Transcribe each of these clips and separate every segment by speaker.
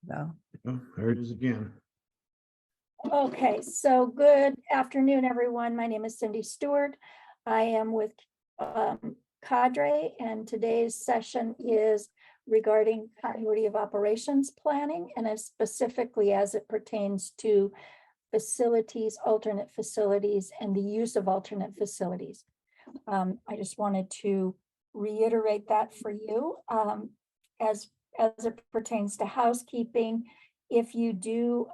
Speaker 1: No.
Speaker 2: Oh, there it is again.
Speaker 3: Okay, so good afternoon, everyone. My name is Cindy Stewart. I am with Cadre, and today's session is regarding continuity of operations planning, and as specifically as it pertains to facilities, alternate facilities, and the use of alternate facilities. I just wanted to reiterate that for you. As it pertains to housekeeping, if you do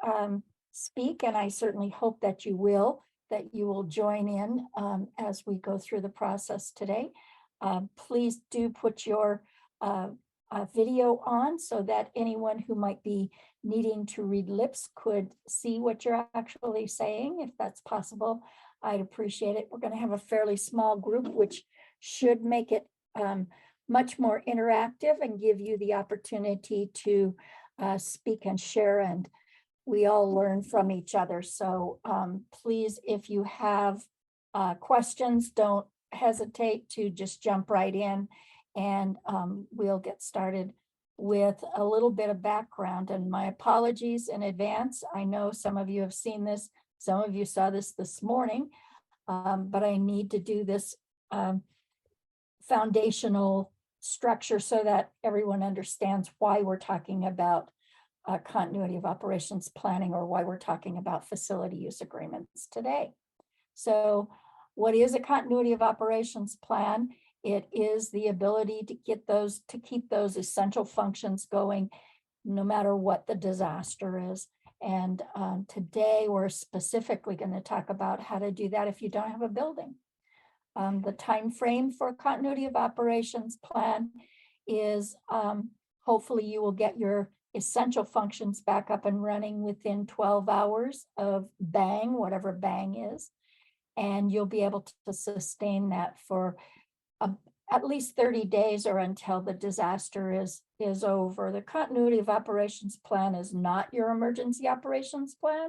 Speaker 3: speak, and I certainly hope that you will join in as we go through the process today. Please do put your video on so that anyone who might be needing to read lips could see what you're actually saying, if that's possible. I'd appreciate it. We're going to have a fairly small group, which should make it much more interactive and give you the opportunity to speak and share, and we all learn from each other. So please, if you have questions, don't hesitate to just jump right in, and we'll get started with a little bit of background. And my apologies in advance. I know some of you have seen this, some of you saw this morning, but I need to do this foundational structure so that everyone understands why we're talking about continuity of operations planning, or why we're talking about facility use agreements today. So what is a continuity of operations plan? It is the ability to keep those essential functions going no matter what the disaster is. And today we're specifically going to talk about how to do that if you don't have a building. The time frame for a continuity of operations plan is hopefully you will get your essential functions back up and running within 12 hours of bang, whatever bang is, and you'll be able to sustain that for at least 30 days or until the disaster is over. The continuity of operations plan is not your emergency operations plan.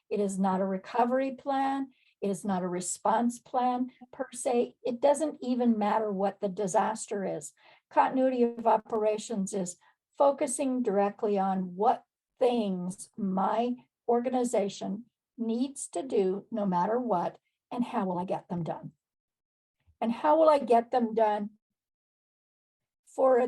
Speaker 3: It is not a recovery plan. It is not a response plan per se. It doesn't even matter what the disaster is. Continuity of operations is focusing directly on what things my organization needs to do no matter what, and how will I get them done? And how will I get them done for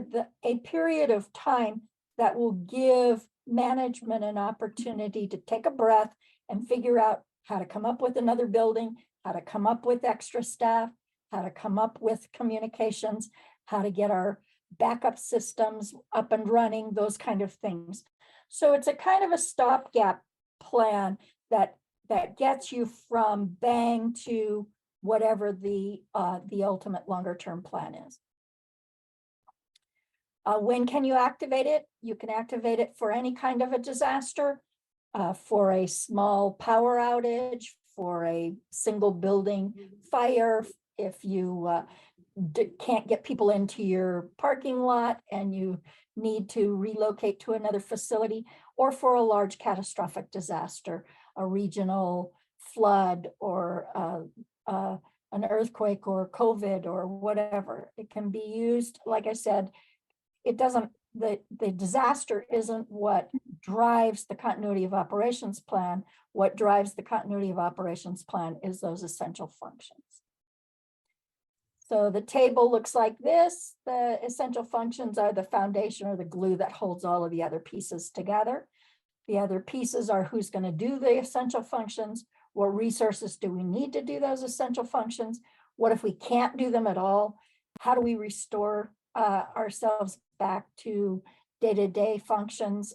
Speaker 3: a period of time that will give management an opportunity to take a breath and figure out how to come up with another building, how to come up with extra staff, how to come up with communications, how to get our backup systems up and running, those kind of things. So it's a kind of a stopgap plan that gets you from bang to whatever the ultimate longer term plan is. When can you activate it? You can activate it for any kind of a disaster, for a small power outage, for a single building fire, if you can't get people into your parking lot and you need to relocate to another facility, or for a large catastrophic disaster, a regional flood, or an earthquake, or COVID, or whatever. It can be used, like I said, it doesn't, the disaster isn't what drives the continuity of operations plan. What drives the continuity of operations plan is those essential functions. So the table looks like this. The essential functions are the foundation, or the glue that holds all of the other pieces together. The other pieces are who's going to do the essential functions, what resources do we need to do those essential functions, what if we can't do them at all, how do we restore ourselves back to day-to-day functions,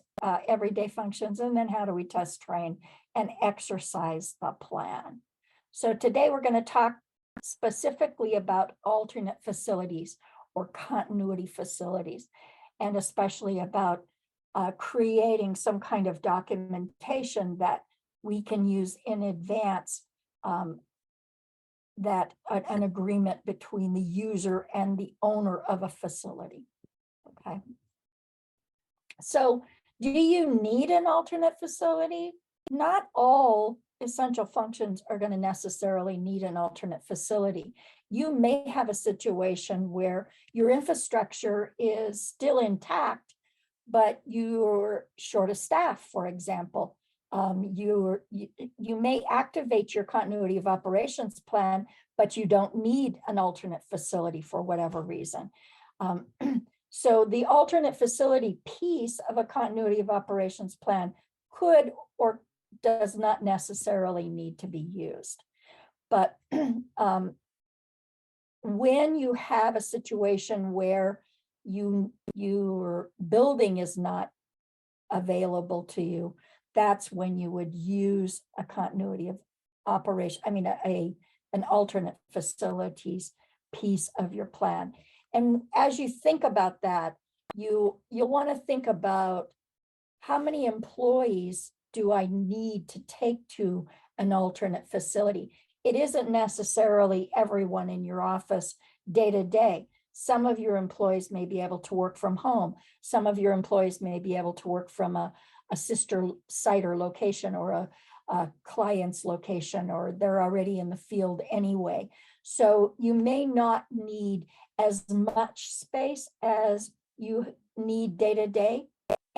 Speaker 3: everyday functions, and then how do we test, train, and exercise the plan. So today we're going to talk specifically about alternate facilities or continuity facilities, and especially about creating some kind of documentation that we can use in advance, that an agreement between the user and the owner of a facility. Okay. So do you need an alternate facility? Not all essential functions are going to necessarily need an alternate facility. You may have a situation where your infrastructure is still intact, but you're short of staff, for example. You may activate your continuity of operations plan, but you don't need an alternate facility for whatever reason. So the alternate facility piece of a continuity of operations plan could or does not necessarily need to be used. But when you have a situation where your building is not available to you, that's when you would use a continuity of operation, I mean, an alternate facilities piece of your plan. And as you think about that, you'll want to think about how many employees do I need to take to an alternate facility? It isn't necessarily everyone in your office day to day. Some of your employees may be able to work from home. Some of your employees may be able to work from a sister site or location, or a client's location, or they're already in the field anyway. So you may not need as much space as you need day to day.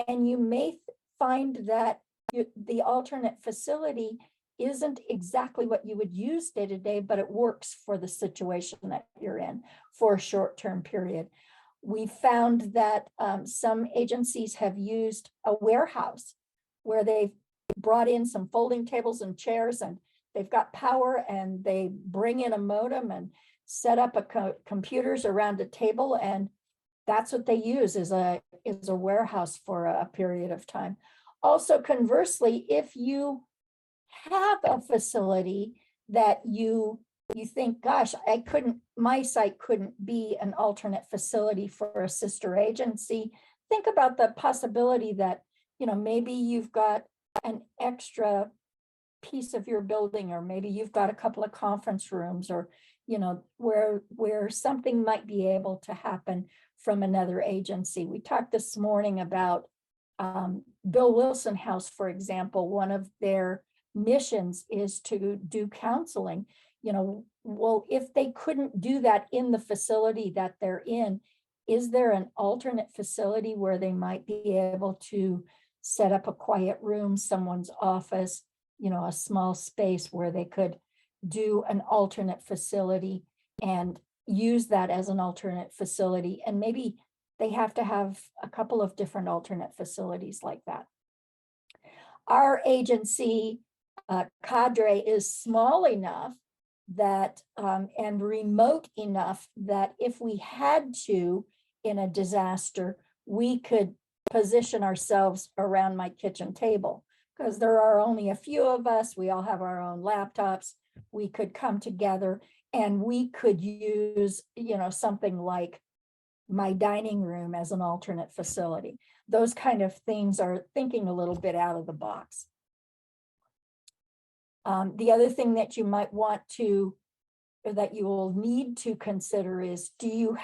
Speaker 3: And you may find that the alternate facility isn't exactly what you would use day to day, but it works for the situation that you're in for a short-term period. We found that some agencies have used a warehouse where they've brought in some folding tables and chairs, and they've got power, and they bring in a modem and set up computers around a table, and that's what they use is a warehouse for a period of time. Also, conversely, if you have a facility that you think, gosh, my site couldn't be an alternate facility for a sister agency, think about the possibility that, maybe you've got an extra piece of your building, or maybe you've got a couple of conference rooms, or, where something might be able to happen from another agency. We talked this morning about Bill Wilson House, for example. One of their missions is to do counseling. Well, if they couldn't do that in the facility that they're in, is there an alternate facility where they might be able to set up a quiet room, someone's office, a small space where they could do an alternate facility and use that as an alternate facility? And maybe they have to have a couple of different alternate facilities like that. Our agency cadre is small enough that and remote enough that if we had to, in a disaster, we could position ourselves around my kitchen table, because there are only a few of us. We all have our own laptops. We could come together and we could use, something like my dining room as an alternate facility. Those kind of things are thinking a little bit out of the box. The other thing that you might want to, or that you will need to consider is, do you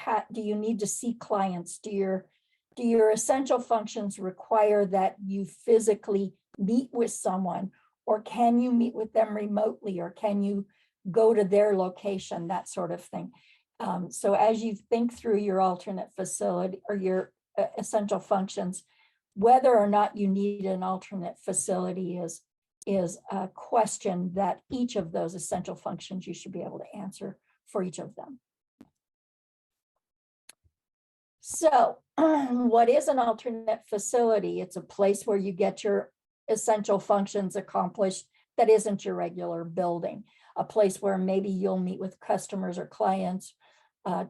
Speaker 3: need to see clients? Do your essential functions require that you physically meet with someone, or can you meet with them remotely, or can you go to their location, that sort of thing. So as you think through your alternate facility or your essential functions, whether or not you need an alternate facility is a question that each of those essential functions you should be able to answer for each of them. So what is an alternate facility? It's a place where you get your essential functions accomplished that isn't your regular building. A place where maybe you'll meet with customers or clients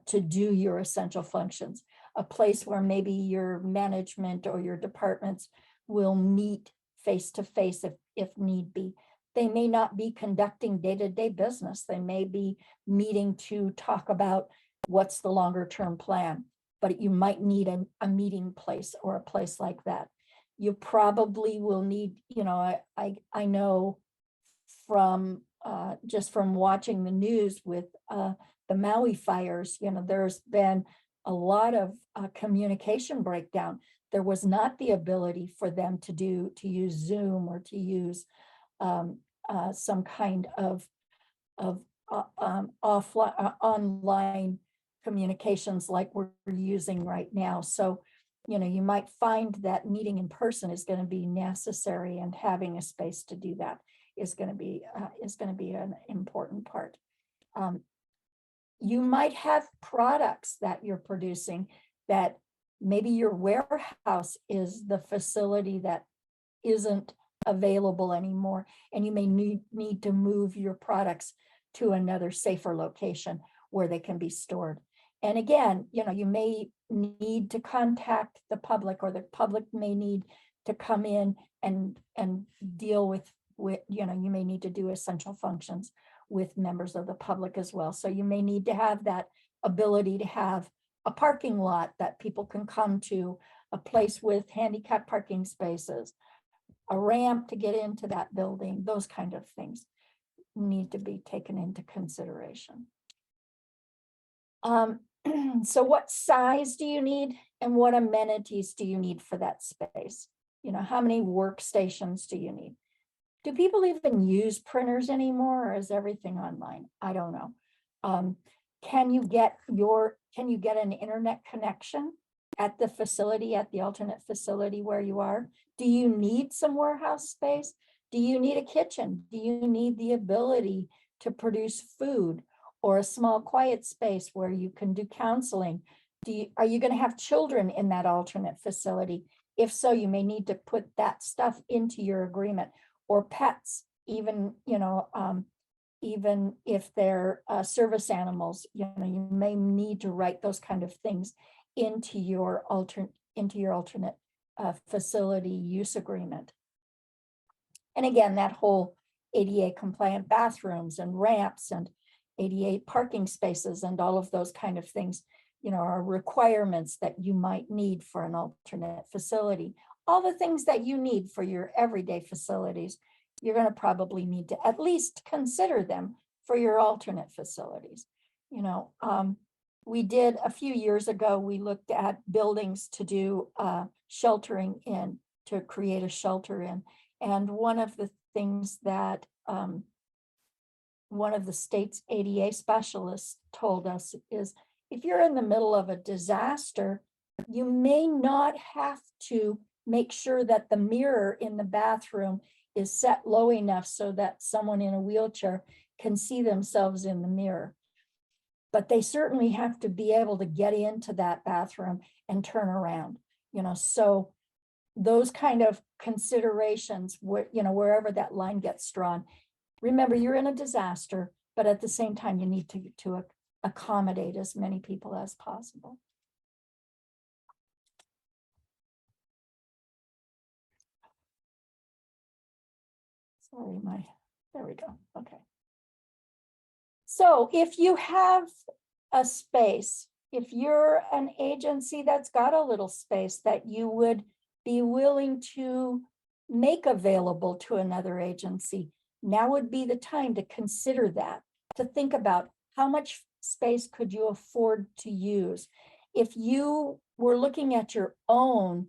Speaker 3: to do your essential functions. A place where maybe your management or your departments will meet face to face if need be. They may not be conducting day-to-day business. They may be meeting to talk about what's the longer term plan, but you might need a meeting place or a place like that. You probably will need, I know from just from watching the news with the Maui fires, there's been a lot of communication breakdown. There was not the ability for them to use Zoom or to use some kind of offline online communications like we're using right now. So you might find that meeting in person is going to be necessary, and having a space to do that is going to be an important part. You might have products that you're producing that maybe your warehouse is the facility that isn't available anymore, and you may need to move your products to another safer location where they can be stored. And again, you may need to contact the public, or the public may need to come in and deal with, you may need to do essential functions with members of the public as well. So you may need to have that ability to have a parking lot that people can come to, a place with handicap parking spaces, a ramp to get into that building. Those kind of things need to be taken into consideration. So what size do you need, and what amenities do you need for that space? How many workstations do you need? Do people even use printers anymore, or is everything online? I don't know. Can you get an internet connection at the facility, at the alternate facility where you are? Do you need some warehouse space? Do you need a kitchen? Do you need the ability to produce food, or a small quiet space where you can do counseling? Are you going to have children in that alternate facility? If so, you may need to put that stuff into your agreement, or pets, even if they're service animals, you may need to write those kind of things into your alternate facility use agreement. And again, that whole ADA compliant bathrooms and ramps and ADA parking spaces and all of those kind of things, are requirements that you might need for an alternate facility. All the things that you need for your everyday facilities, you're going to probably need to at least consider them for your alternate facilities. We did a few years ago, we looked at buildings to do sheltering in, to create a shelter in. And one of the things that one of the state's ADA specialists told us is, if you're in the middle of a disaster, you may not have to make sure that the mirror in the bathroom is set low enough so that someone in a wheelchair can see themselves in the mirror. But they certainly have to be able to get into that bathroom and turn around, so those kind of considerations, wherever that line gets drawn. Remember, you're in a disaster, but at the same time, you need to accommodate as many people as possible. Sorry, there we go. Okay. So if you have a space, if you're an agency that's got a little space that you would be willing to make available to another agency, now would be the time to consider that, to think about how much space could you afford to use. If you were looking at your own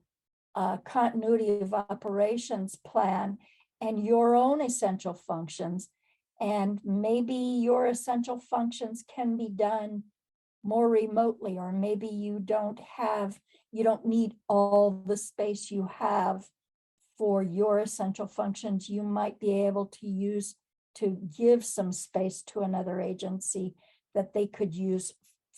Speaker 3: continuity of operations plan and your own essential functions, and maybe your essential functions can be done more remotely, or maybe you don't need all the space you have for your essential functions, you might be able to give some space to another agency that they could use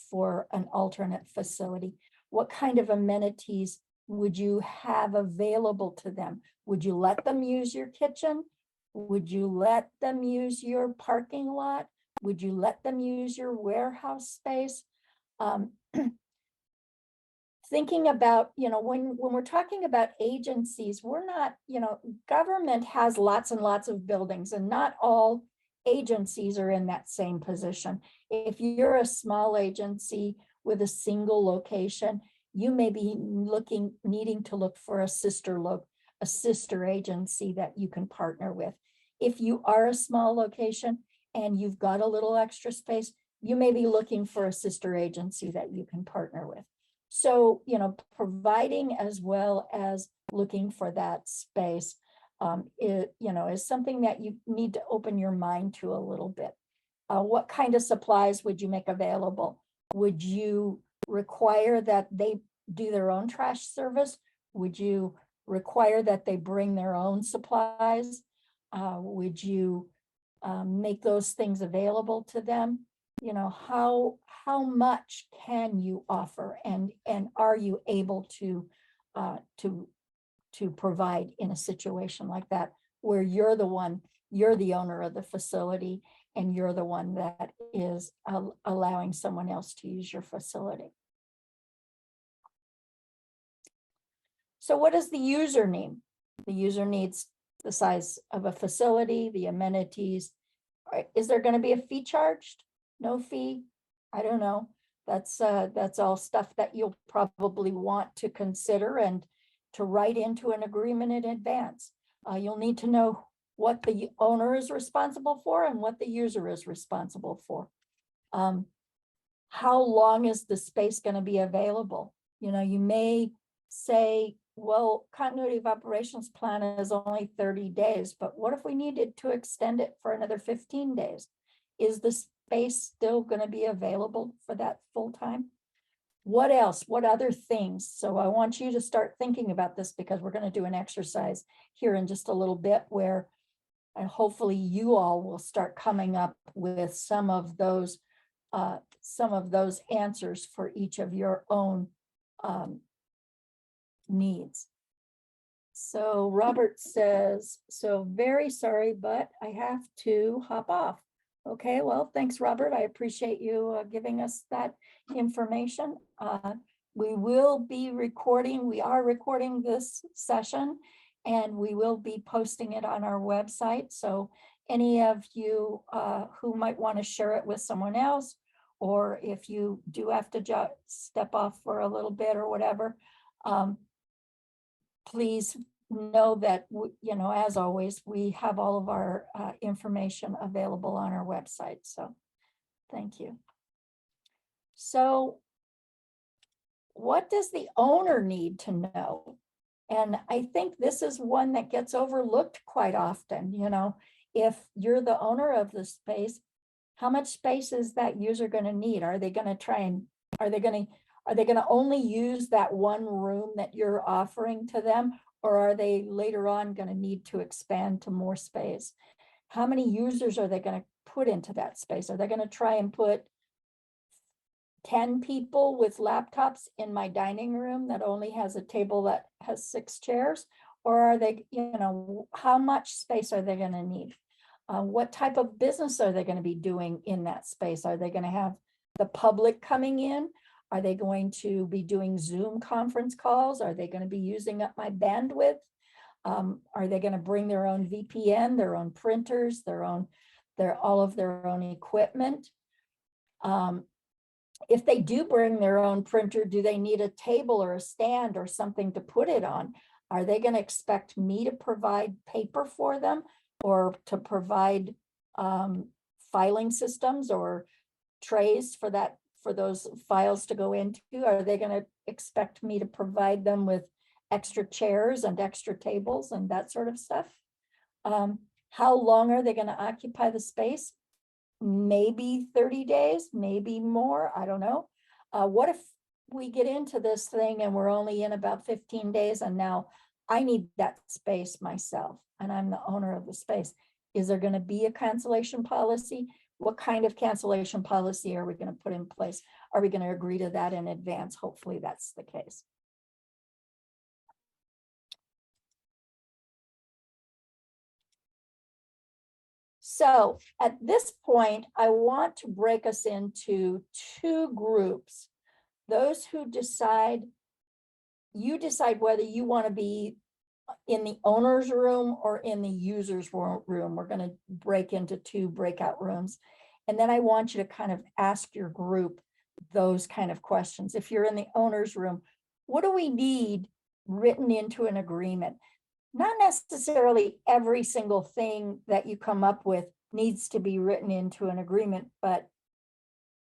Speaker 3: for an alternate facility. What kind of amenities would you have available to them? Would you let them use your kitchen? Would you let them use your parking lot? Would you let them use your warehouse space? Thinking about, when we're talking about agencies, we're not, government has lots and lots of buildings, and not all agencies are in that same position. If you're a small agency with a single location, you may be needing to look for a sister agency that you can partner with. If you are a small location and you've got a little extra space, you may be looking for a sister agency that you can partner with. So, providing as well as looking for that space, is something that you need to open your mind to a little bit. What kind of supplies would you make available? Would you require that they do their own trash service? Would you require that they bring their own supplies? Would you make those things available to them? You know, how much can you offer, and are you able to provide in a situation like that, where you're the owner of the facility, and you're the one that is allowing someone else to use your facility. So what does the user need? The user needs the size of a facility, the amenities. Is there going to be a fee charged? No fee? I don't know. That's all stuff that you'll probably want to consider and to write into an agreement in advance. You'll need to know what the owner is responsible for and what the user is responsible for. How long is the space going to be available? You know, you may say, well, continuity of operations plan is only 30 days, but what if we needed to extend it for another 15 days? Is the space still going to be available for that full time? What else? What other things? So I want you to start thinking about this, because we're going to do an exercise here in just a little bit where, and hopefully you all will start coming up with some of those answers for each of your own needs. So Robert says, so very sorry, but I have to hop off. Okay, well, thanks, Robert. I appreciate you giving us that information. We will be recording, we are recording this session, and we will be posting it on our website. So any of you who might want to share it with someone else, or if you do have to step off for a little bit or whatever, please know that, you know, as always, we have all of our information available on our website. So thank you. So what does the owner need to know? And I think this is one that gets overlooked quite often. You know, if you're the owner of the space, how much space is that user going to need? Are they going to only use that one room that you're offering to them? Or are they later on going to need to expand to more space? How many users are they going to put into that space? Are they going to try and put 10 people with laptops in my dining room that only has a table that has 6 chairs? Or are they, you know, how much space are they going to need? What type of business are they going to be doing in that space? Are they going to have the public coming in? Are they going to be doing Zoom conference calls? Are they going to be using up my bandwidth? Are they going to bring their own VPN, their own printers, all of their own equipment? If they do bring their own printer, do they need a table or a stand or something to put it on? Are they going to expect me to provide paper for them, or to provide filing systems or trays for those files to go into? Are they going to expect me to provide them with extra chairs and extra tables and that sort of stuff? How long are they going to occupy the space? Maybe 30 days, maybe more, I don't know. What if we get into this thing and we're only in about 15 days and now I need that space myself and I'm the owner of the space? Is there going to be a cancellation policy? What kind of cancellation policy are we going to put in place? Are we going to agree to that in advance? Hopefully that's the case. So at this point, I want to break us into 2 groups. Those who decide, you decide whether you want to be in the owner's room or in the user's room. We're going to break into 2 breakout rooms. And then I want you to kind of ask your group those kind of questions. If you're in the owner's room, what do we need written into an agreement? Not necessarily every single thing that you come up with needs to be written into an agreement, but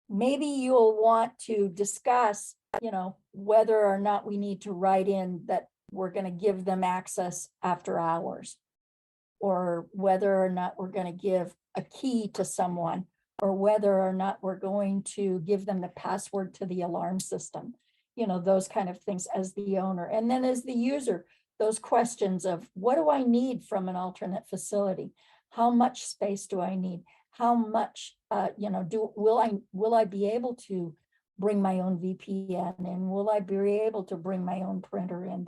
Speaker 3: maybe you'll want to discuss, you know, whether or not we need to write in that we're going to give them access after hours, or whether or not we're going to give a key to someone, or whether or not we're going to give them the password to the alarm system. those kind of things as the owner. And then as the user, those questions of what do I need from an alternate facility? How much space do I need? How much, will I be able to bring my own VPN in? Will I be able to bring my own printer in?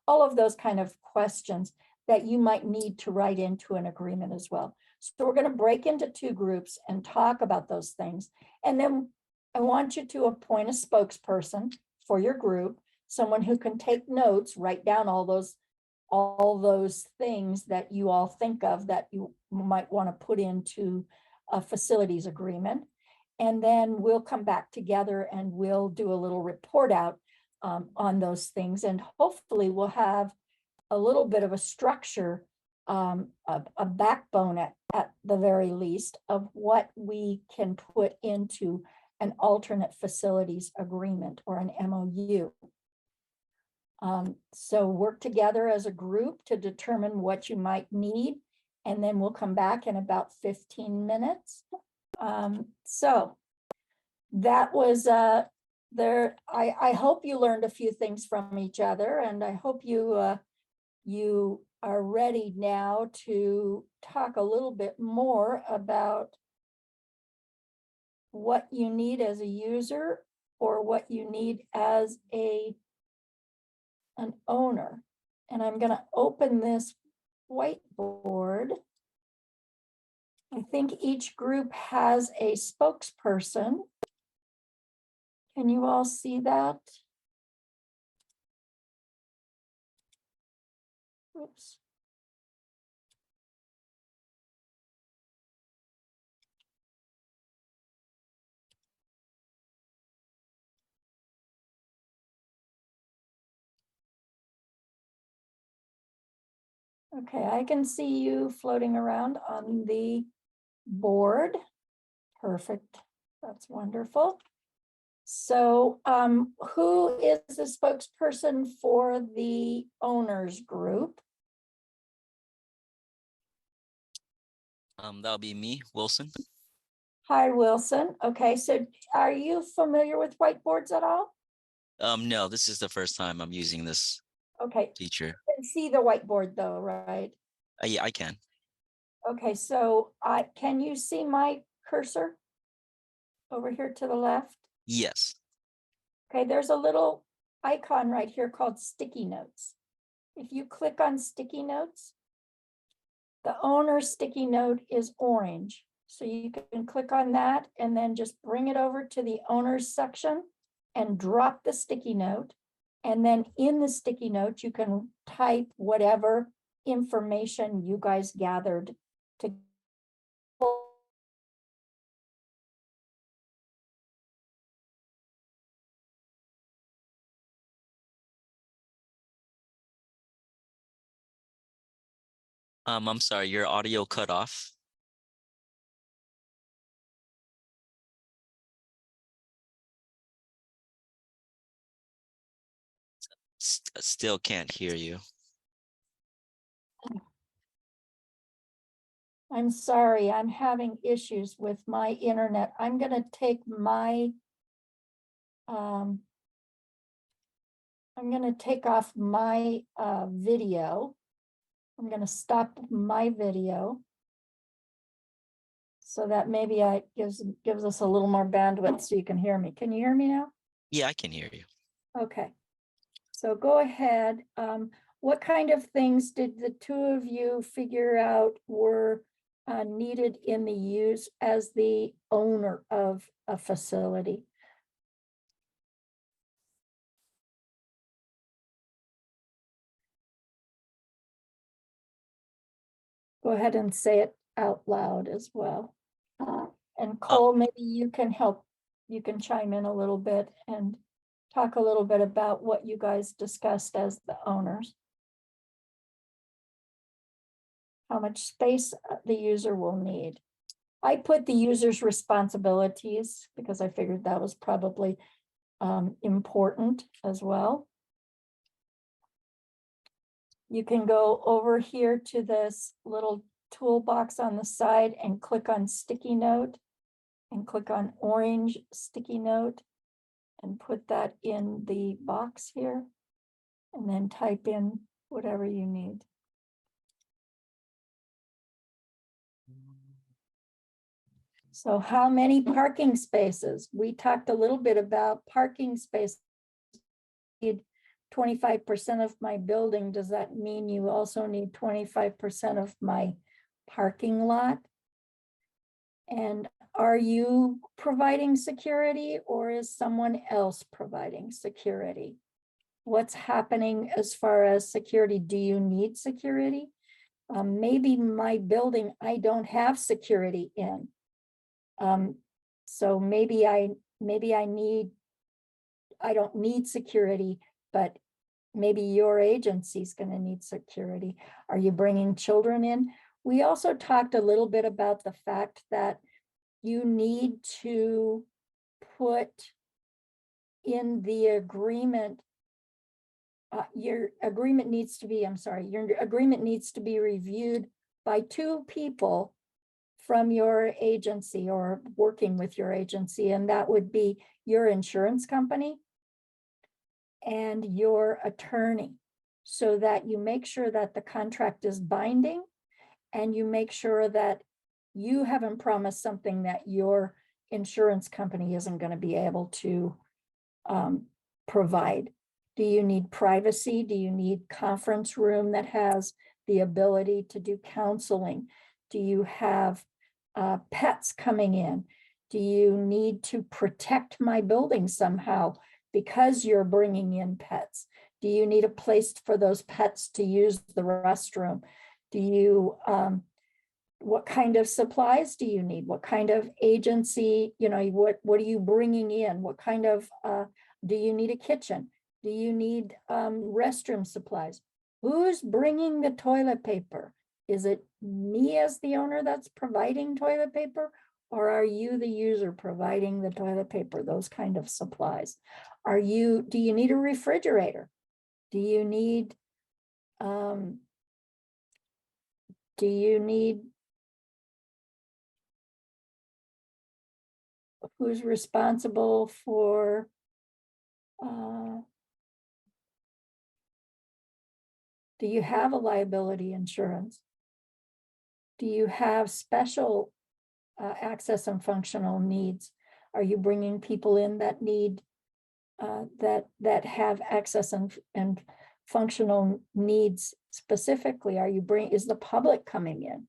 Speaker 3: All of those kind of questions that you might need to write into an agreement as well. So we're going to break into 2 groups and talk about those things. And then I want you to appoint a spokesperson for your group, someone who can take notes, write down all those things that you all think of that you might want to put into a facilities agreement. And then we'll come back together and we'll do a little report out on those things. And hopefully we'll have a little bit of a structure, a backbone at the very least of what we can put into an alternate facilities agreement or an MOU. So work together as a group to determine what you might need, and then we'll come back in about 15 minutes. So that was there. I hope you learned a few things from each other, and I hope you are ready now to talk a little bit more about what you need as a user or what you need as an owner. And I'm going to open this whiteboard. I think each group has a spokesperson. Can you all see that? Oops. Okay, I can see you floating around on the board. Perfect. That's wonderful. So who is the spokesperson for the owners group?
Speaker 1: That'll be me, Wilson.
Speaker 3: Hi, Wilson. Okay, so are you familiar with whiteboards at all?
Speaker 1: No, this is the first time I'm using this
Speaker 3: Okay.
Speaker 1: feature.
Speaker 3: You can see the whiteboard though, right?
Speaker 1: Yeah, I can.
Speaker 3: Okay, so can you see my cursor over here to the left?
Speaker 1: Yes.
Speaker 3: Okay, there's a little icon right here called sticky notes. If you click on sticky notes, the owner sticky note is orange. So you can click on that and then just bring it over to the owners section and drop the sticky note. And then in the sticky note, you can type whatever information you guys gathered to.
Speaker 1: I'm sorry, your audio cut off. Still can't hear you.
Speaker 3: I'm sorry, I'm having issues with my internet. I'm going to take my, I'm going to take off my video. I'm going to stop my video so that maybe it gives us a little more bandwidth so you can hear me. Can you hear me now?
Speaker 1: Yeah, I can hear you.
Speaker 3: Okay. So go ahead. What kind of things did the 2 of you figure out were needed in the use as the owner of a facility? Go ahead and say it out loud as well. And Cole, maybe you can help, you can chime in a little bit and talk a little bit about what you guys discussed as the owners. How much space the user will need. I put the user's responsibilities because I figured that was probably important as well. You can go over here to this little toolbox on the side and click on sticky note and click on orange sticky note. and put that in the box here, and then type in whatever you need. So how many parking spaces? We talked a little bit about parking space. 25% of my building. Does that mean you also need 25% of my parking lot? And are you providing security, or is someone else providing security? What's happening as far as security? Do you need security? Maybe my building, I don't have security in. So maybe I don't need security, but maybe your agency is going to need security. Are you bringing children in? We also talked a little bit about the fact that you need to put in the agreement, your agreement needs to be reviewed by 2 people from your agency or working with your agency, and that would be your insurance company and your attorney, so that you make sure that the contract is binding, and you make sure that you haven't promised something that your insurance company isn't going to be able to provide. Do you need privacy? Do you need conference room that has the ability to do counseling? Do you have pets coming in? Do you need to protect my building somehow because you're bringing in pets? Do you need a place for those pets to use the restroom? Do you, what kind of supplies do you need? What kind of agency, what are you bringing in? What kind of, do you need a kitchen? Do you need restroom supplies? Who's bringing the toilet paper? Is it me as the owner that's providing toilet paper? Or are you the user providing the toilet paper, those kind of supplies? Do you need a refrigerator? Do you need, who's responsible for, do you have a liability insurance? Do you have special access and functional needs? Are you bringing people in that need, that have access and functional needs specifically? Is the public coming in?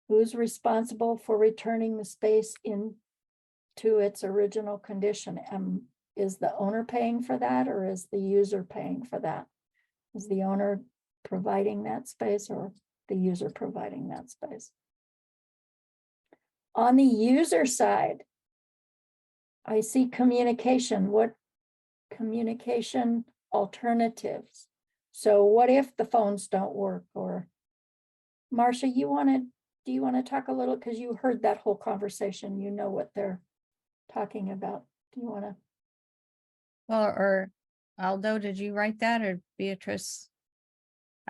Speaker 3: Who's responsible for returning the space into its original condition? Is the owner paying for that, or is the user paying for that? Is the owner providing that space, or the user providing that space? On the user side, I see communication. What communication alternatives? So what if the phones don't work? Or Marcia, do you want to talk a little, because you heard that whole conversation, you know what they're talking about. Do you want to?
Speaker 2: Well, or Aldo, did you write that, or Beatrice?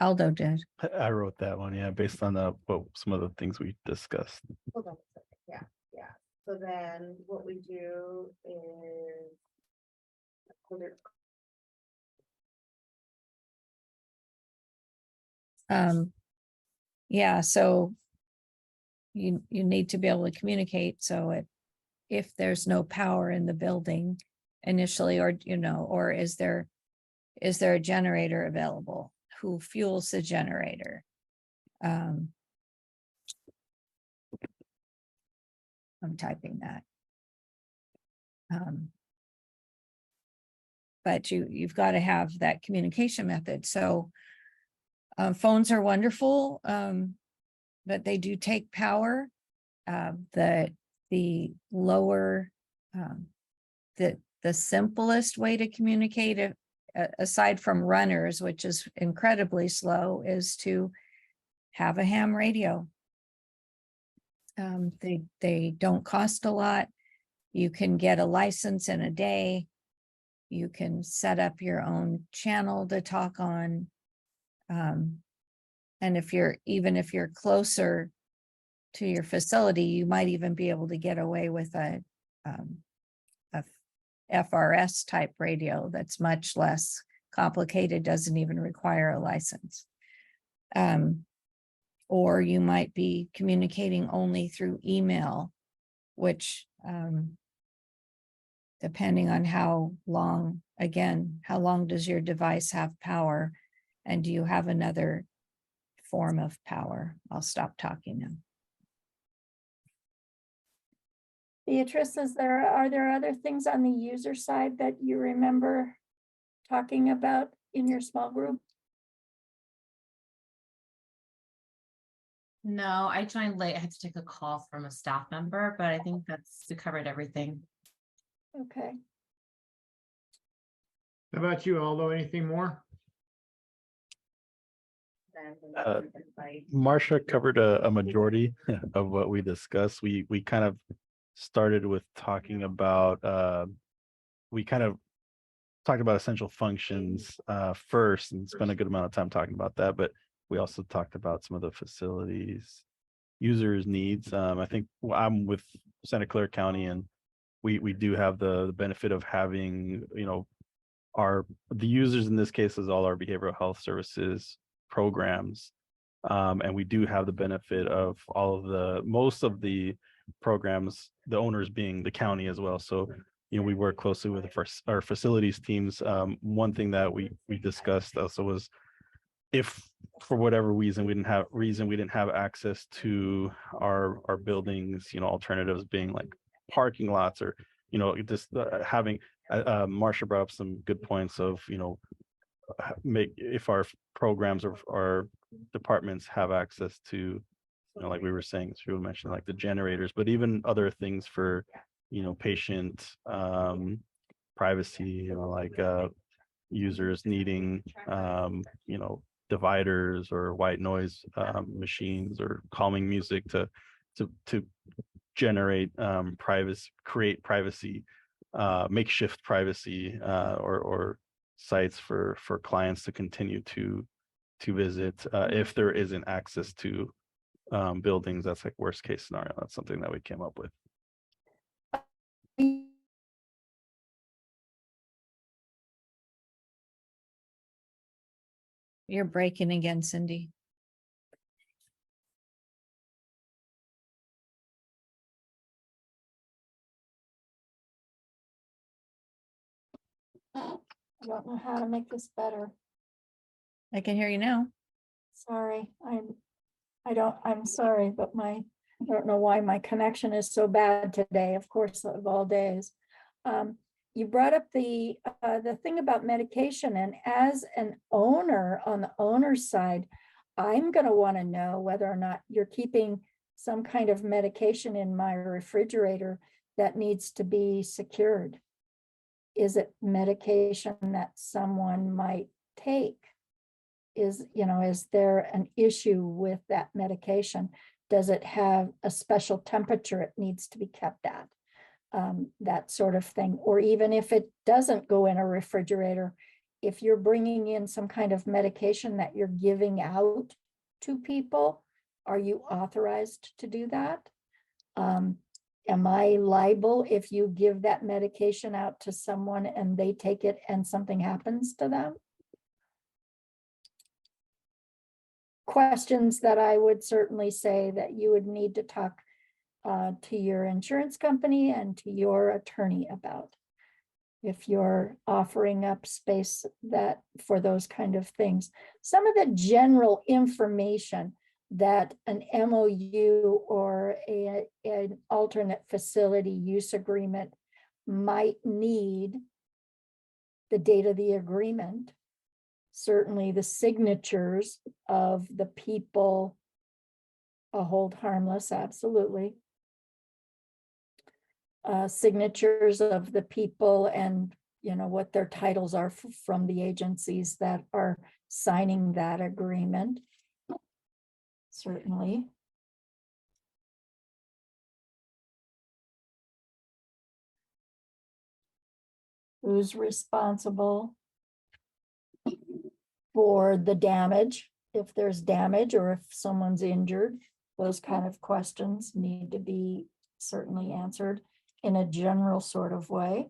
Speaker 2: Aldo did.
Speaker 4: I wrote that one, yeah, based on some of the things we discussed.
Speaker 5: Hold on a second. Yeah. So then what we do is
Speaker 2: Yeah, so you need to be able to communicate. So if there's no power in the building initially, or or is there a generator available? Who fuels the generator? I'm typing that. But you've got to have that communication method. So phones are wonderful, but they do take power. The lower, the simplest way to communicate, aside from runners, which is incredibly slow, is to have a ham radio. They don't cost a lot. You can get a license in a day. You can set up your own channel to talk on. And if you're closer to your facility, you might even be able to get away with a FRS type radio that's much less complicated, doesn't even require a license. Or you might be communicating only through email, which depending on how long, again, how long does your device have power? And do you have another form of power? I'll stop talking now.
Speaker 3: Beatrice, are there other things on the user side that you remember talking about in your small group?
Speaker 6: No, I joined late. I had to take a call from a staff member, but I think we covered everything.
Speaker 3: Okay.
Speaker 7: How about you, Aldo? Anything more?
Speaker 4: Marcia covered a majority of what we discussed. We kind of started with talking about we kind of talked about essential functions first and spent a good amount of time talking about that, but we also talked about some of the facilities users needs. I think I'm with Santa Clara County, and we do have the benefit of having, you know, the users in this case is all our behavioral health services programs. And we do have the benefit of most of the programs, the owners being the county as well. So, you know, we work closely with our facilities teams. One thing that we discussed also was, if for whatever reason we didn't have access to our buildings, you know, alternatives being like parking lots, or, you know, just having Marcia brought up some good points of, you know, if our programs or our departments have access to, you know, like we were saying, Drew mentioned like the generators, but even other things for, you know, patient privacy, you know, like users needing you know, dividers or white noise machines or calming music to generate create privacy, makeshift privacy, or sites for clients to continue to visit if there isn't access to buildings. That's like worst case scenario. That's something that we came up with.
Speaker 2: You're breaking again, Cindy.
Speaker 3: I don't know how to make this better.
Speaker 2: I can hear you now.
Speaker 3: Sorry, I'm sorry, but I don't know why my connection is so bad today, of course, of all days. You brought up the thing about medication, and as an owner, on the owner's side, I'm gonna wanna know whether or not you're keeping some kind of medication in my refrigerator that needs to be secured. Is it medication that someone might take? Is there an issue with that medication? Does it have a special temperature it needs to be kept at? That sort of thing. Or even if it doesn't go in a refrigerator, if you're bringing in some kind of medication that you're giving out to people, are you authorized to do that? Am I liable if you give that medication out to someone and they take it and something happens to them? Questions that I would certainly say that you would need to talk to your insurance company and to your attorney about, if you're offering up space that for those kind of things. Some of the general information that an MOU or an alternate facility use agreement might need: the date of the agreement, certainly the signatures of the people, hold harmless, absolutely. Signatures of the people, and what their titles are from the agencies that are signing that agreement. Certainly. Who's responsible for the damage, if there's damage or if someone's injured? Those kind of questions need to be certainly answered in a general sort of way.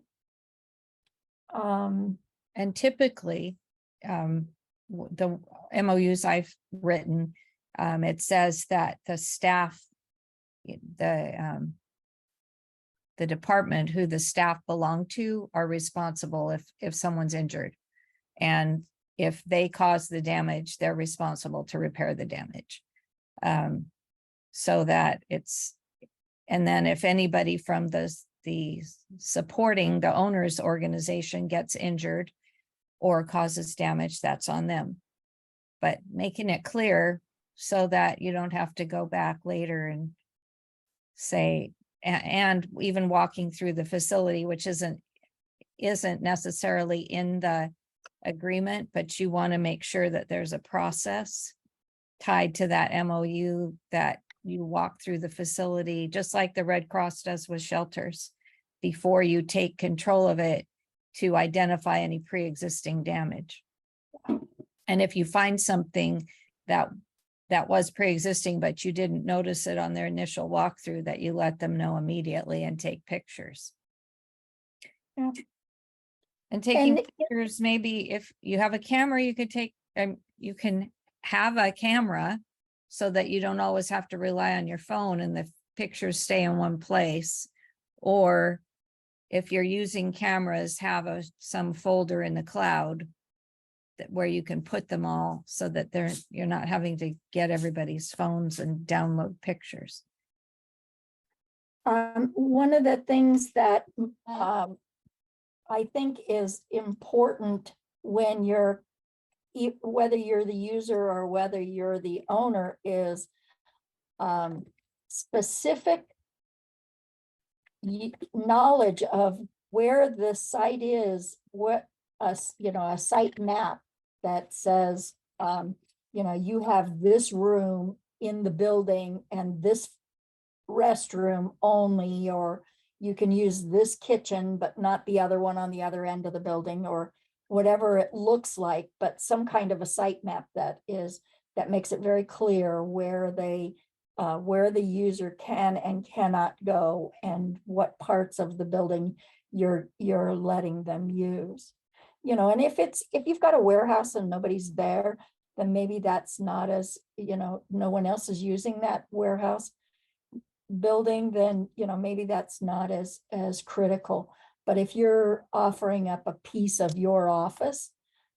Speaker 2: And typically, the MOUs I've written, it says that the staff, the department who the staff belong to are responsible if someone's injured. And if they cause the damage, they're responsible to repair the damage. So that and then if anybody from the supporting the owner's organization gets injured or causes damage, that's on them. But making it clear so that you don't have to go back later and say, and even walking through the facility, which isn't necessarily in the agreement, but you want to make sure that there's a process tied to that MOU, that you walk through the facility, just like the Red Cross does with shelters, before you take control of it to identify any pre-existing damage. And if you find something that was pre-existing, but you didn't notice it on their initial walkthrough, that you let them know immediately and take pictures.
Speaker 3: Yeah.
Speaker 2: And taking
Speaker 3: And-
Speaker 2: pictures, maybe if you have a camera, you could take, you can have a camera so that you don't always have to rely on your phone and the pictures stay in one place. Or if you're using cameras, have some folder in the cloud where you can put them all so that you're not having to get everybody's phones and download pictures.
Speaker 3: One of the things that I think is important when whether you're the user or whether you're the owner is specific knowledge of where the site is, what a site map that says, you have this room in the building and this restroom only, or you can use this kitchen, but not the other one on the other end of the building, or whatever it looks like, but some kind of a site map that makes it very clear where the user can and cannot go and what parts of the building you're letting them use. And if you've got a warehouse and nobody's there, then maybe that's not as, no one else is using that warehouse building, then, maybe that's not as critical. But if you're offering up a piece of your office,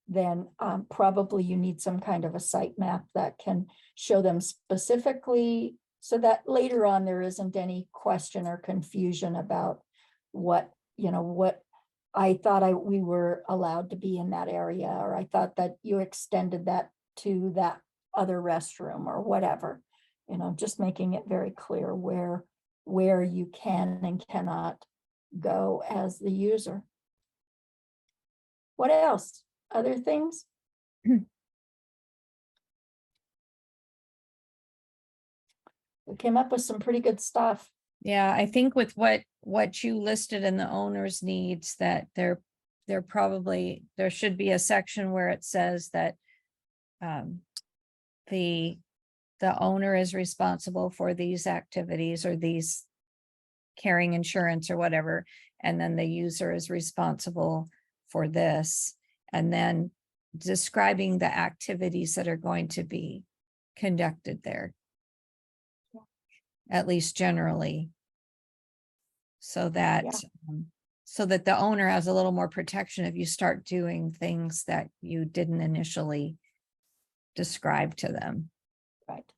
Speaker 3: then probably you need some kind of a site map that can show them specifically, so that later on there isn't any question or confusion about what I thought we were allowed to be in that area, or I thought that you extended that to that other restroom or whatever. Just making it very clear where you can and cannot go as the user. What else? Other things? We came up with some pretty good stuff.
Speaker 2: Yeah, I think with what you listed in the owner's needs, that there should be a section where it says that the owner is responsible for these activities or these carrying insurance or whatever, and then the user is responsible for this, and then describing the activities that are going to be conducted there, at least generally, so that the owner has a little more protection if you start doing things that you didn't initially describe to them.
Speaker 3: Right.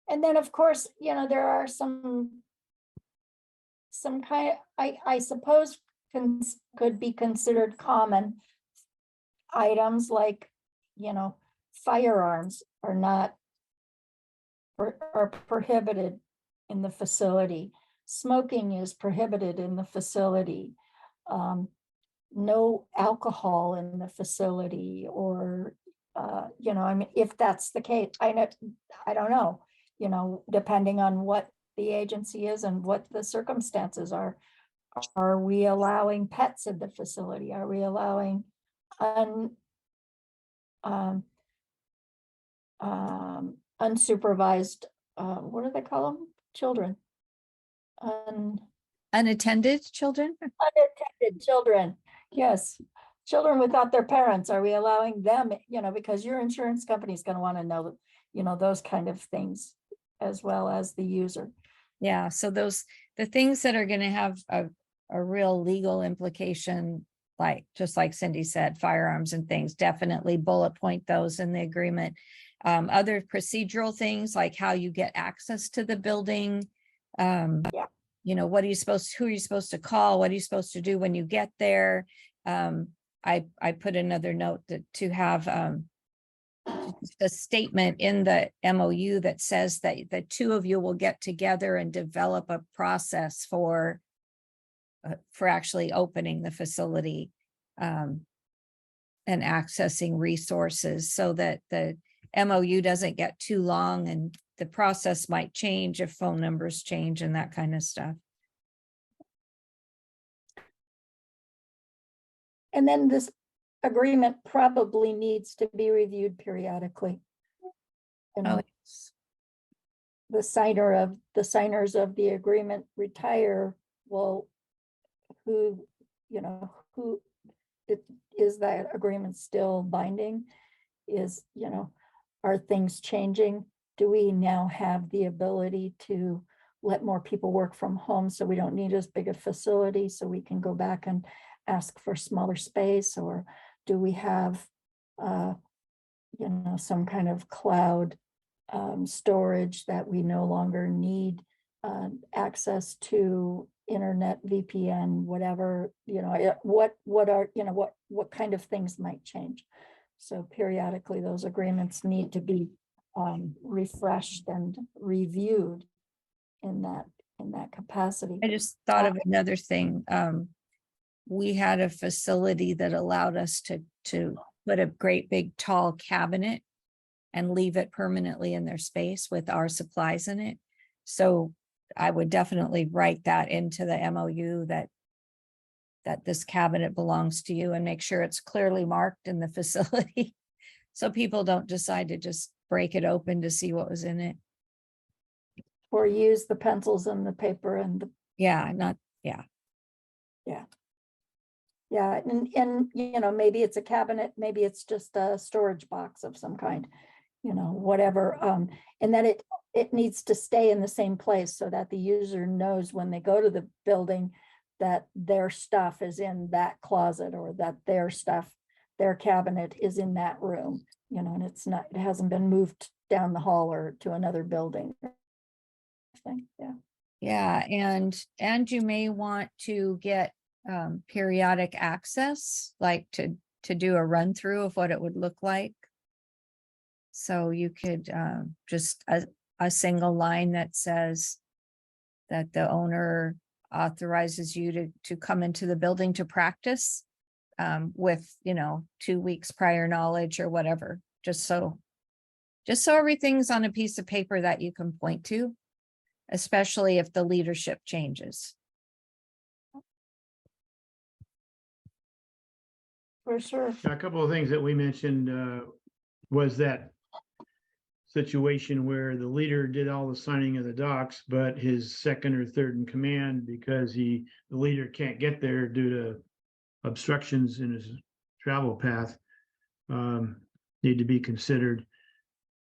Speaker 3: And then, of course, there are some kind, I suppose could be considered common items, like, firearms are prohibited in the facility. Smoking is prohibited in the facility. No alcohol in the facility, or if that's the case, I don't know, depending on what the agency is and what the circumstances are. Are we allowing pets in the facility? Are we allowing unsupervised, what do they call them? Children.
Speaker 2: Unattended children?
Speaker 3: Unattended children, yes. Children without their parents, are we allowing them, because your insurance company is going to want to know, those kind of things as well as the user.
Speaker 2: Yeah, so the things that are gonna have a real legal implication, like, just like Cindy said, firearms and things, definitely bullet point those in the agreement. Other procedural things like how you get access to the building.
Speaker 3: Yeah.
Speaker 2: Who are you supposed to call? What are you supposed to do when you get there? I put another note to have the statement in the MOU that says that the two of you will get together and develop a process for actually opening the facility and accessing resources, so that the MOU doesn't get too long, and the process might change if phone numbers change and that kind of stuff.
Speaker 3: And then this agreement probably needs to be reviewed periodically. And
Speaker 2: Oh,
Speaker 3: the signers of the agreement retire, well, who is that agreement still binding? Are things changing? Do we now have the ability to let more people work from home, so we don't need as big a facility, so we can go back and ask for smaller space? Or do we have some kind of cloud storage that we no longer need access to internet, VPN, whatever, what kind of things might change? So periodically those agreements need to be refreshed and reviewed in that capacity.
Speaker 2: I just thought of another thing. We had a facility that allowed us to put a great big tall cabinet and leave it permanently in their space with our supplies in it. So I would definitely write that into the MOU that this cabinet belongs to you, and make sure it's clearly marked in the facility. So people don't decide to just break it open to see what was in it.
Speaker 3: Or use the pencils and the paper and the,
Speaker 2: Yeah,
Speaker 3: and maybe it's a cabinet, maybe it's just a storage box of some kind, whatever. And then it needs to stay in the same place so that the user knows when they go to the building that their stuff is in that closet, or that their cabinet is in that room, and it hasn't been moved down the hall or to another building. Yeah.
Speaker 2: yeah, and you may want to get periodic access, like to do a run through of what it would look like. So you could just a single line that says that the owner authorizes you to come into the building to practice with 2 weeks prior knowledge or whatever, just so everything's on a piece of paper that you can point to, especially if the leadership changes.
Speaker 3: For sure.
Speaker 7: A couple of things that we mentioned was that situation where the leader did all the signing of the docs, but his second or third in command, because the leader can't get there due to obstructions in his travel path, need to be considered.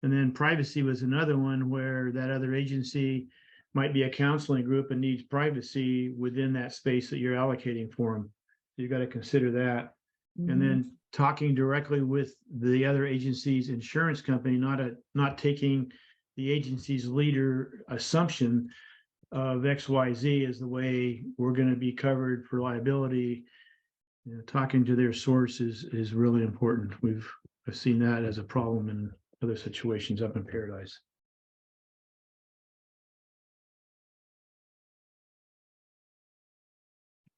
Speaker 7: And then privacy was another one, where that other agency might be a counseling group and needs privacy within that space that you're allocating for them. You got to consider that. And then talking directly with the other agency's insurance company, not taking the agency's leader assumption of XYZ is the way we're going to be covered for liability. Talking to their source is really important. I've seen that as a problem in other situations up in Paradise.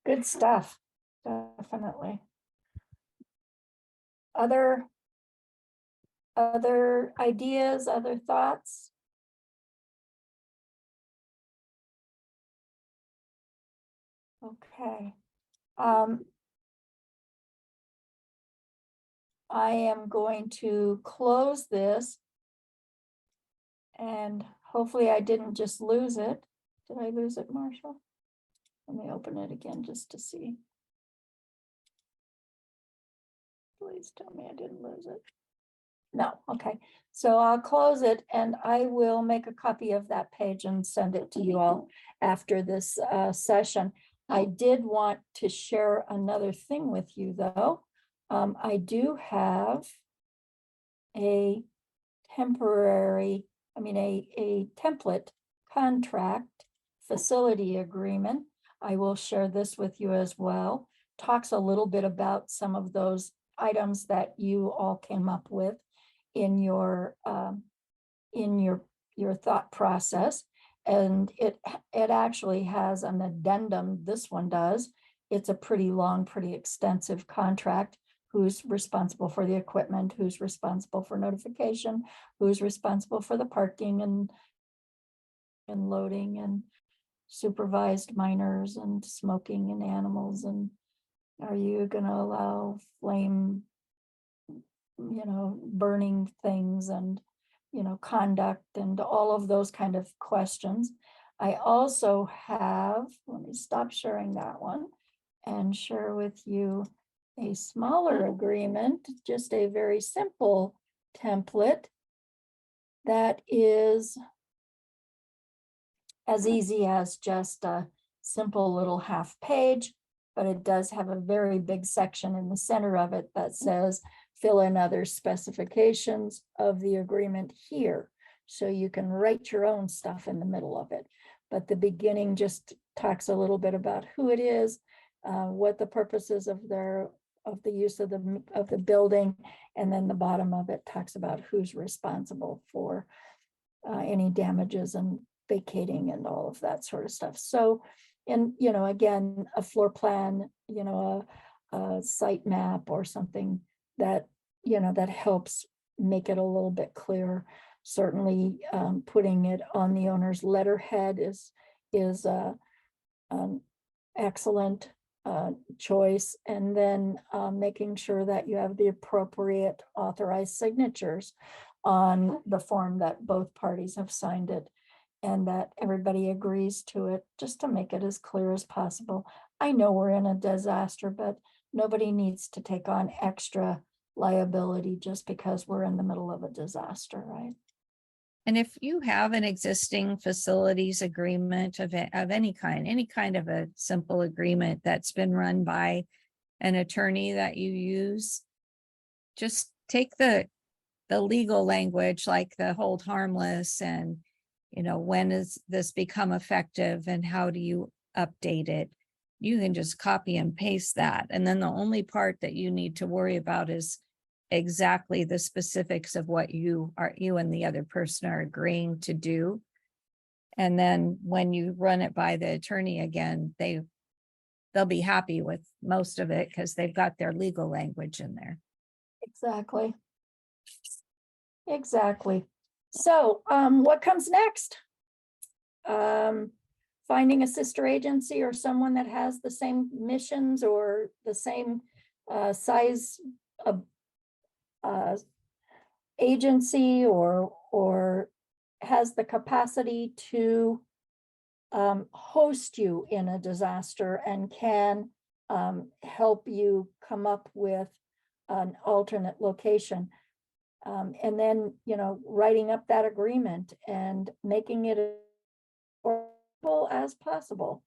Speaker 3: Good stuff, definitely. Other ideas, other thoughts? Okay. I am going to close this, and hopefully I didn't just lose it. Did I lose it, Marshall? Let me open it again just to see. Please tell me I didn't lose it. No, okay. So I'll close it and I will make a copy of that page and send it to you all after this session. I did want to share another thing with you though. I do have a temporary, a template contract facility agreement. I will share this with you as well. Talks a little bit about some of those items that you all came up with in your thought process. And it actually has an addendum. This one does. It's a pretty long, pretty extensive contract. Who's responsible for the equipment, who's responsible for notification, who's responsible for the parking and loading and supervised minors and smoking and animals, and are you going to allow flame, burning things, and conduct and all of those kind of questions. I also have, let me stop sharing that one and share with you a smaller agreement, just a very simple template that is as easy as just a simple little half page, but it does have a very big section in the center of it that says fill in other specifications of the agreement here. So you can write your own stuff in the middle of it. But the beginning just talks a little bit about who it is, what the purposes of the use of the building, and then the bottom of it talks about who's responsible for any damages and vacating and all of that sort of stuff. So, and again, a floor plan, a site map or something that that helps make it a little bit clearer. Certainly, putting it on the owner's letterhead is excellent choice, and then making sure that you have the appropriate authorized signatures on the form that both parties have signed it, and that everybody agrees to it, just to make it as clear as possible. I know we're in a disaster, but nobody needs to take on extra liability just because we're in the middle of a disaster, right?
Speaker 2: And if you have an existing facilities agreement of any kind of a simple agreement that's been run by an attorney that you use, just take the legal language, like the hold harmless and, when does this become effective and how do you update it? You can just copy and paste that. And then the only part that you need to worry about is exactly the specifics of what you and the other person are agreeing to do. And then when you run it by the attorney again, they'll be happy with most of it because they've got their legal language in there.
Speaker 3: Exactly. So what comes next? Finding a sister agency or someone that has the same missions or the same size of agency or has the capacity to host you in a disaster and can help you come up with an alternate location. And then, writing up that agreement and making it as affordable as possible.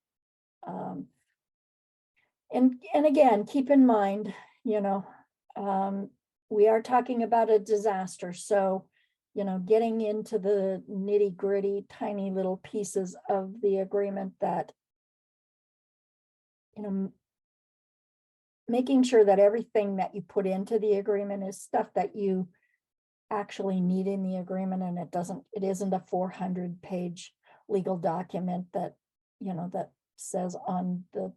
Speaker 3: And again, keep in mind, we are talking about a disaster. So, getting into the nitty gritty, tiny little pieces of the agreement that, making sure that everything that you put into the agreement is stuff that you actually need in the agreement, and it isn't a 400-page legal document that that says on the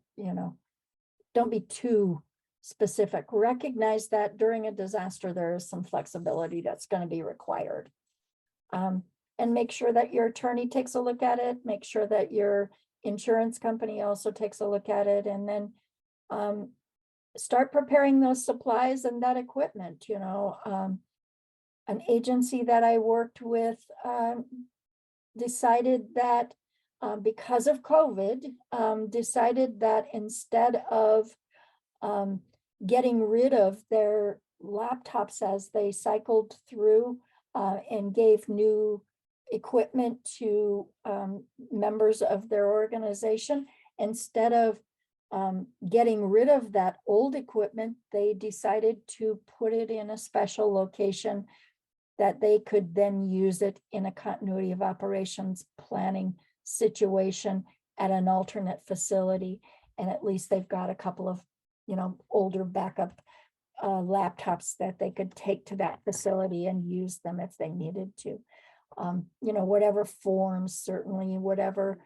Speaker 3: don't be too specific. Recognize that during a disaster there is some flexibility that's going to be required, and make sure that your attorney takes a look at it, make sure that your insurance company also takes a look at it, and then start preparing those supplies and that equipment. An agency that I worked with decided that because of COVID, decided that instead of getting rid of their laptops as they cycled through and gave new equipment to members of their organization, instead of getting rid of that old equipment, they decided to put it in a special location that they could then use it in a continuity of operations planning situation at an alternate facility. And at least they've got a couple of, older backup laptops that they could take to that facility and use them if they needed to. Whatever forms, certainly, whatever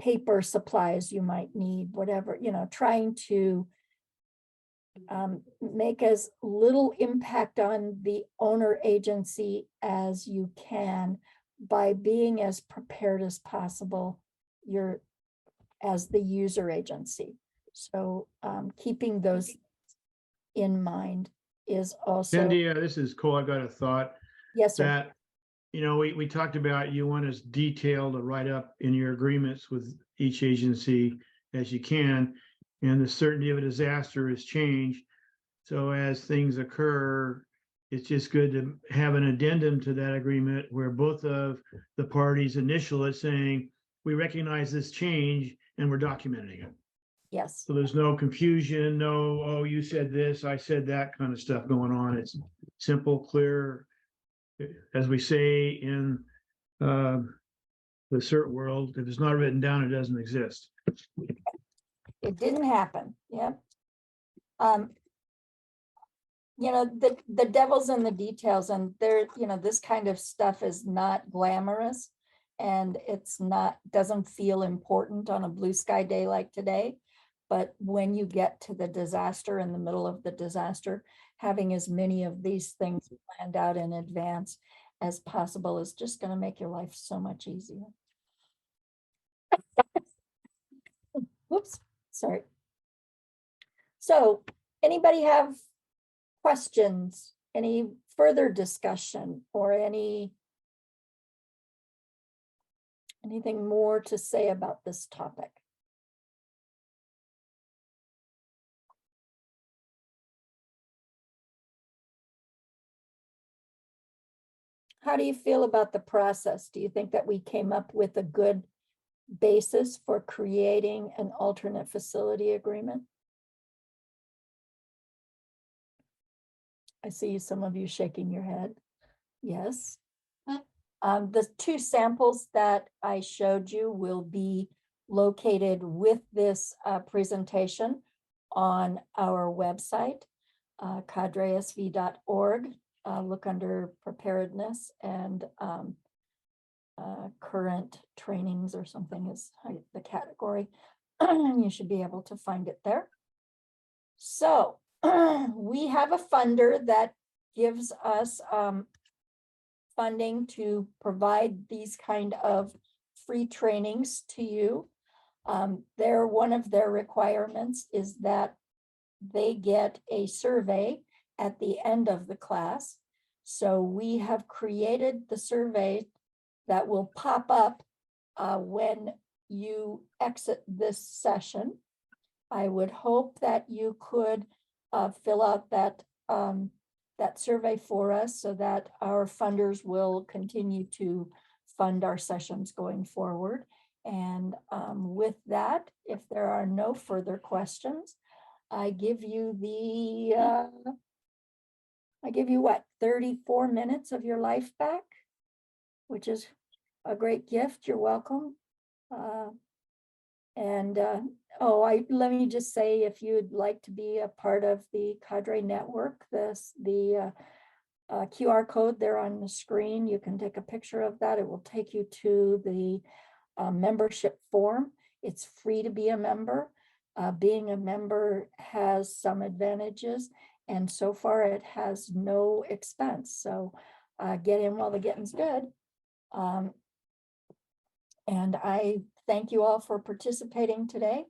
Speaker 3: paper supplies you might need, whatever, trying to make as little impact on the owner agency as you can by being as prepared as possible as the user agency. So keeping those in mind is also.
Speaker 7: Cindy, this is Cole. I got a thought
Speaker 3: Yes, sir.
Speaker 7: that, we talked about you want as detailed to write up in your agreements with each agency as you can, and the certainty of a disaster is changed. So as things occur, it's just good to have an addendum to that agreement where both of the parties initial it saying, we recognize this change and we're documenting it.
Speaker 3: Yes,
Speaker 7: So there's no confusion, no, oh, you said this, I said that kind of stuff going on. It's simple, clear. As we say in the CERT world, if it's not written down, it doesn't exist.
Speaker 3: it didn't happen. Yep. The devil's in the details, and this kind of stuff is not glamorous, and doesn't feel important on a blue sky day like today. But when you get to the disaster, in the middle of the disaster, having as many of these things planned out in advance as possible is just going to make your life so much easier. Whoops, sorry. So, anybody have questions, any further discussion, or anything more to say about this topic? How do you feel about the process? Do you think that we came up with a good basis for creating an alternate facility agreement? I see some of you shaking your head. Yes. The two samples that I showed you will be located with this presentation on our website, cadresv.org. Look under preparedness, and current trainings or something is the category. You should be able to find it there. So we have a funder that gives us funding to provide these kind of free trainings to you. One of their requirements is that they get a survey at the end of the class. So we have created the survey that will pop up when you exit this session. I would hope that you could fill out that survey for us so that our funders will continue to fund our sessions going forward. And with that, if there are no further questions, I give you what, 34 minutes of your life back, which is a great gift. You're welcome. Let me just say, if you'd like to be a part of the Cadre Network, the QR code there on the screen, you can take a picture of that. It will take you to the membership form. It's free to be a member. Being a member has some advantages, and so far it has no expense. So get in while the getting's good. And I thank you all for participating today.